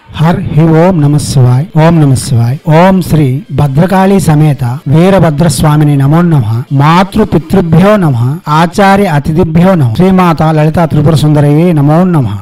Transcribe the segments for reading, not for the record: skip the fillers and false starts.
Her హి ఓం నమ శివాయ్. ఓం నమ శివాయ్. ఓం శ్రీ భద్రకాళీ సమేత వీరభద్రస్వామిని నమో నమః. మాతృ పితృభ్యో నమః. ఆచార్య అతిథిభ్యో నమః. శ్రీమాత లలితా త్రిపుర సుందరయే నమో నమః.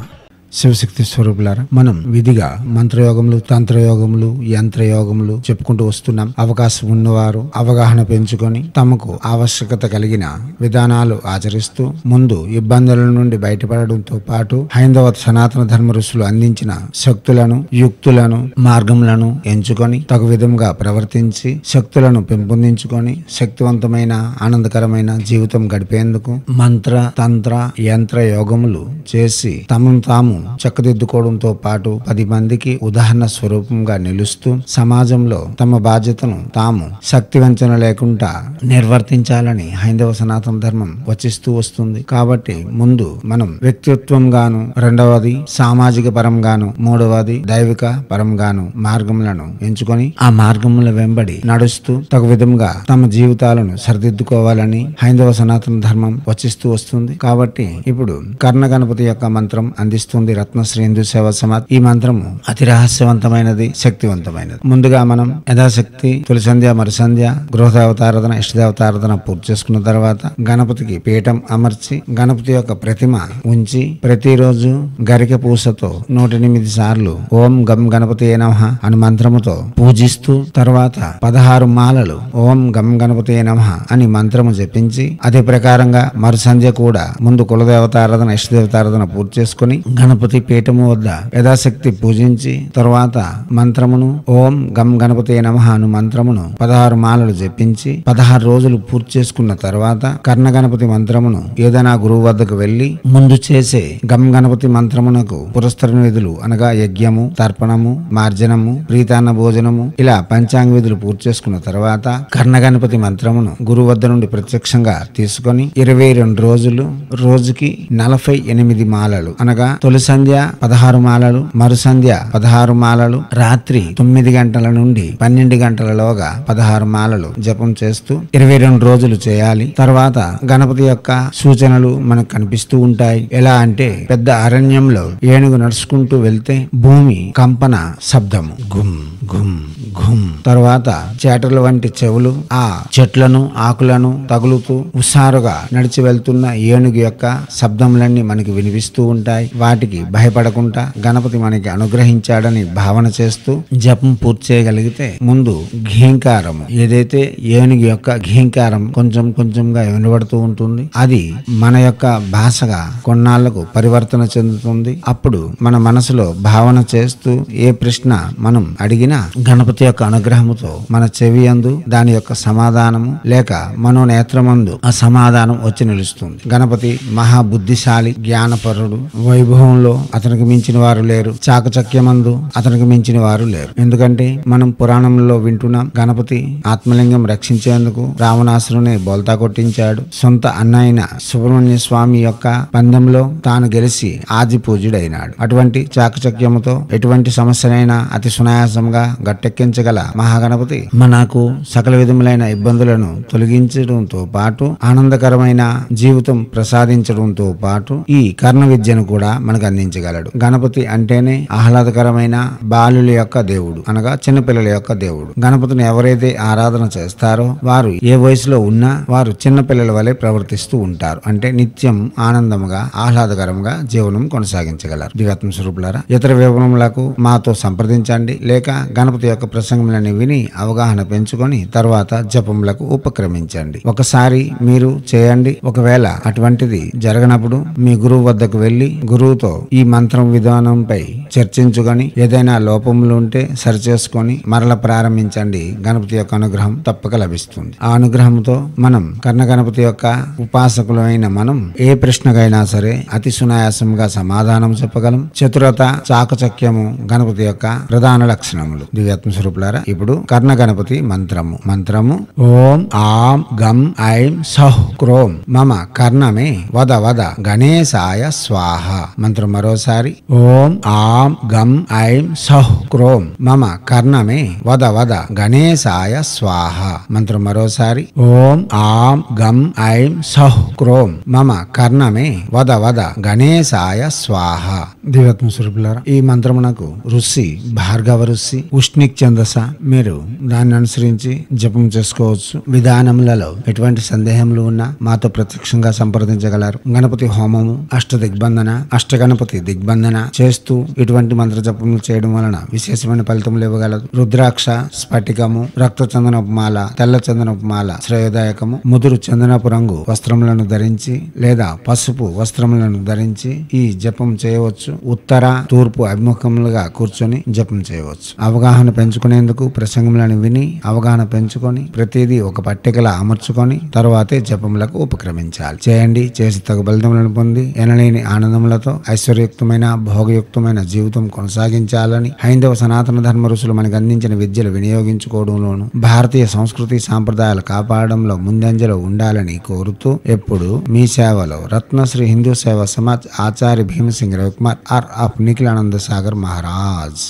శివశక్తి స్వరూపులారా, మనం విధిగా మంత్రయోగములు, తంత్రయోగములు, యంత్రయోగములు చెప్పుకుంటూ వస్తున్నాం. అవకాశం ఉన్నవారు అవగాహన పెంచుకొని తమకు ఆవశ్యకత కలిగిన విధానాలు ఆచరిస్తూ ముందు ఇబ్బందుల నుండి బయటపడడంతో పాటు హైందవ సనాతన ధర్మ ఋషులు అందించిన శక్తులను, యుక్తులను, మార్గములను ఎంచుకొని తగు విధంగా ప్రవర్తించి శక్తులను పెంపొందించుకొని శక్తివంతమైన ఆనందకరమైన జీవితం గడిపేందుకు మంత్ర, తంత్ర, యంత్ర యోగములు చేసి తమను తాము చక్కదిద్దుకోవడంతో పాటు 10 మందికి ఉదాహరణ స్వరూపంగా నిలుస్తూ సమాజంలో తమ బాధ్యతను తాము శక్తి వంచన లేకుండా నిర్వర్తించాలని హైందవ సనాతన ధర్మం వచిస్తూ వస్తుంది. కాబట్టి ముందు మనం వ్యక్తిత్వంగాను, రెండవది సామాజిక పరంగాను, మూడవది దైవిక పరంగాను మార్గములను ఎంచుకొని ఆ మార్గముల వెంబడి నడుస్తూ తగు విధంగా తమ జీవితాలను సరిదిద్దుకోవాలని హైందవ సనాతన ధర్మం వచిస్తూ వస్తుంది. కాబట్టి ఇప్పుడు కర్ణ గణపతి యొక్క మంత్రం అందిస్తుంది రత్నశ్రీ హిందూ సేవా సమాజ్. ఈ మంత్రము అతి రహస్యవంతమైనది, శక్తివంతమైనది. ముందుగా మనం యథాశక్తి తొలి సంధ్య, మరి సంధ్య, గృహదేవతారాధన, ఇష్టదేవతారాధన పూర్తి చేసుకున్న తర్వాత గణపతికి పీఠం అమర్చి గణపతి యొక్క ప్రతిమ ఉంచి ప్రతిరోజు గరిక పూసతో 108 సార్లు ఓం గం గణపతి నమః అని మంత్రముతో పూజిస్తూ తర్వాత 16 మాలలు ఓం గం గణపతి నమః అని మంత్రము జపించి అదే ప్రకారంగా మరు సంధ్య కూడా ముందు కులదేవతారాధన, ఇష్టదేవతారాధన పూర్తి చేసుకుని గణపతి పీఠము వద్ద యథాశక్తి పూజించి తరువాత మంత్రమును ఓం గం గణపతి నమః అను మంత్రమును 16 మాలలు జపించి 16 రోజులు పూర్తి చేసుకున్న తర్వాత కర్ణ గణపతి మంత్రమును ఏదైనా గురువు వద్దకు వెళ్లి ముందు చేసే గం గణపతి మంత్రమునకు పురస్కరణ విధులు అనగా యజ్ఞము, తర్పణము, మార్జనము, ప్రీతాన్న భోజనము ఇలా పంచాంగ విధులు పూర్తి చేసుకున్న తర్వాత కర్ణ గణపతి మంత్రమును గురువు వద్ద నుండి ప్రత్యక్షంగా తీసుకొని 22 రోజులు రోజుకి 48 మాలలు అనగా తొలి సంధ్య 16 మాలలు, మరు సంధ్య 16 మాలలు, రాత్రి 9 గంటల నుండి 12 గంటలలోగా 16 మాలలు జపం చేస్తూ 22 రోజులు చేయాలి. తర్వాత గణపతి యొక్క సూచనలు మనకు కనిపిస్తూ ఉంటాయి. ఎలా అంటే పెద్ద అరణ్యంలో ఏనుగు నడుచుకుంటూ వెళ్తే భూమి కంపన శబ్దము గుమ్ గుమ్ గుమ్, తర్వాత చేటల వంటి చెవులు ఆ చెట్లను ఆకులను తగులుతూ హుషారుగా నడిచి వెళ్తున్న ఏనుగు యొక్క శబ్దములన్నీ మనకి వినిపిస్తూ ఉంటాయి. వాటికి భయపడకుండా గణపతి మనకి అనుగ్రహించాడని భావన చేస్తూ జపం పూర్తి చేయగలిగితే ముందు ఘీంకారము ఏదైతే ఏనుగు యొక్క ఘీంకారం కొంచెం కొంచెంగా వినబడుతూ ఉంటుంది. అది మన యొక్క భాషగా కొన్నాళ్లకు పరివర్తన చెందుతుంది. అప్పుడు మన మనసులో భావన చేస్తూ ఏ ప్రశ్న మనం అడిగినా గణపతి యొక్క అనుగ్రహముతో మన చెవి యందు దాని యొక్క సమాధానము లేక మనోనేత్రమందు ఆ సమాధానం వచ్చి నిలుస్తుంది. గణపతి మహాబుద్ధిశాలి, జ్ఞానపరుడు, వైభవంలో అతనికి మించిన వారు లేరు, చాకచక్యమందు అతనికి మించిన వారు లేరు. ఎందుకంటే మనం పురాణంలో వింటున్నాం గణపతి ఆత్మలింగం రక్షించేందుకు రావణాసురుని బోల్తా కొట్టించాడు. సొంత అన్నైన సుబ్రహ్మణ్య స్వామి యొక్క పందెంలో తాను గెలిచి ఆది పూజ్యుడైనాడు. అటువంటి చాకచక్యముతో ఎటువంటి సమస్యనైనా అతి సునాయాసంగా గట్టెక్కించగల మహాగణపతి మనకు సకల విధములైన ఇబ్బందులను తొలగించడంతో పాటు ఆనందకరమైన జీవితం ప్రసాదించడంతో పాటు ఈ కర్ణ విద్యను కూడా మనకు అందించగలడు. గణపతి అంటేనే ఆహ్లాదకరమైన బాలుల యొక్క దేవుడు అనగా చిన్నపిల్లల యొక్క దేవుడు. గణపతిని ఎవరైతే ఆరాధన చేస్తారో వారు ఏ వయసులో ఉన్నా వారు చిన్నపిల్లల వలె ప్రవర్తిస్తూ ఉంటారు. అంటే నిత్యం ఆనందముగా ఆహ్లాదకరంగా జీవనం కొనసాగించగలరు. దివ్యాత్మ స్వరూపులారా, ఇతర వివరములకు మాతో సంప్రదించండి లేక గణపతి యొక్క ప్రసంగములను విని అవగాహన పెంచుకొని తర్వాత జపములకు ఉపక్రమించండి. ఒకసారి మీరు చేయండి. ఒకవేళ అటువంటిది జరగనప్పుడు మీ గురువు వద్దకు వెళ్లి గురువుతో ఈ మంత్రం విధానంపై చర్చించుకొని ఏదైనా లోపములు ఉంటే సరిచేసుకొని మరల ప్రారంభించండి. గణపతి యొక్క అనుగ్రహం తప్పక లభిస్తుంది. ఆ అనుగ్రహంతో మనం కర్ణ గణపతి యొక్క ఉపాసకులైన మనం ఏ ప్రశ్నకైనా సరే అతి సునాయాసంగా సమాధానం చెప్పగలం. చతురత, చాకచక్యము గణపతి యొక్క ప్రధాన లక్షణములు. దివ్యాత్మ స్వరూపులారా, ఇప్పుడు కర్ణ గణపతి మంత్రము ఓం ఆం గం ఐం సౌః క్రోం మమ కర్ణమే వద వద గణేశాయ స్వాహ. మంత్రం మరోసారి ఓం ఆం గం ఐం సౌః క్రోం మమ కర్ణమే వద వద గణేశాయ స్వాహ. మంత్రం మరోసారి ఓం ఆం గం ఐం సౌః క్రోం మమ కర్ణమే వద వద గణేశాయ స్వాహ. దివ్యాత్మ స్వరూపులారా, ఈ మంత్రమునకు ఋషి భార్గవ ఋషి ఉష్ణిక్ ఛందస మీరు దాన్ని అనుసరించి జపం చేసుకోవచ్చు. విధానములలో ఎటువంటి సందేహములు ఉన్నా మాతో ప్రత్యక్షంగా సంప్రదించగలరు. గణపతి హోమము, అష్ట దిగ్బంధన, అష్ట గణపతి దిగ్బంధన చేస్తూ ఇటువంటి మంత్ర జపములు చేయడం వలన విశేషమైన ఫలితములు ఇవ్వగలదు. రుద్రాక్ష, స్ఫటికము, రక్త చందనపు మాల, తెల్ల చందనపు మాల శ్రేయోదాయకము. ముదురు చందనపు రంగు వస్త్రములను ధరించి లేదా పసుపు వస్త్రములను ధరించి ఈ జపం చేయవచ్చు. ఉత్తర తూర్పు అభిముఖములుగా కూర్చొని జపం చేయవచ్చు. అవగాహన పెంచుకునేందుకు ప్రసంగములను విని అవగాహన పెంచుకొని ప్రతిదీ ఒక పట్టికలా అమర్చుకొని తరువాతే జపములకు ఉపక్రమించాలి. చేయండి, చేసి తగు ఫలితములను పొంది ఎనలేని ఆనందములతో ఐశ్వర్యయుక్తమైన భోగయుక్తమైన జీవితం కొనసాగించాలని హైందవ సనాతన ధర్మ ఋషులు మనకు అందించిన విద్యలు వినియోగించుకోవడంలోను భారతీయ సంస్కృతి సాంప్రదాయాలు కాపాడడంలో ముందంజలో ఉండాలని కోరుతూ ఎప్పుడు మీ సేవలో రత్నశ్రీ హిందూ సేవా సమాజ్ ఆచార్య భీమసింగ్ రవికుమార్ ఆర్ ఆఫ్ నిఖిలానంద సాగర్ మహారాజ్.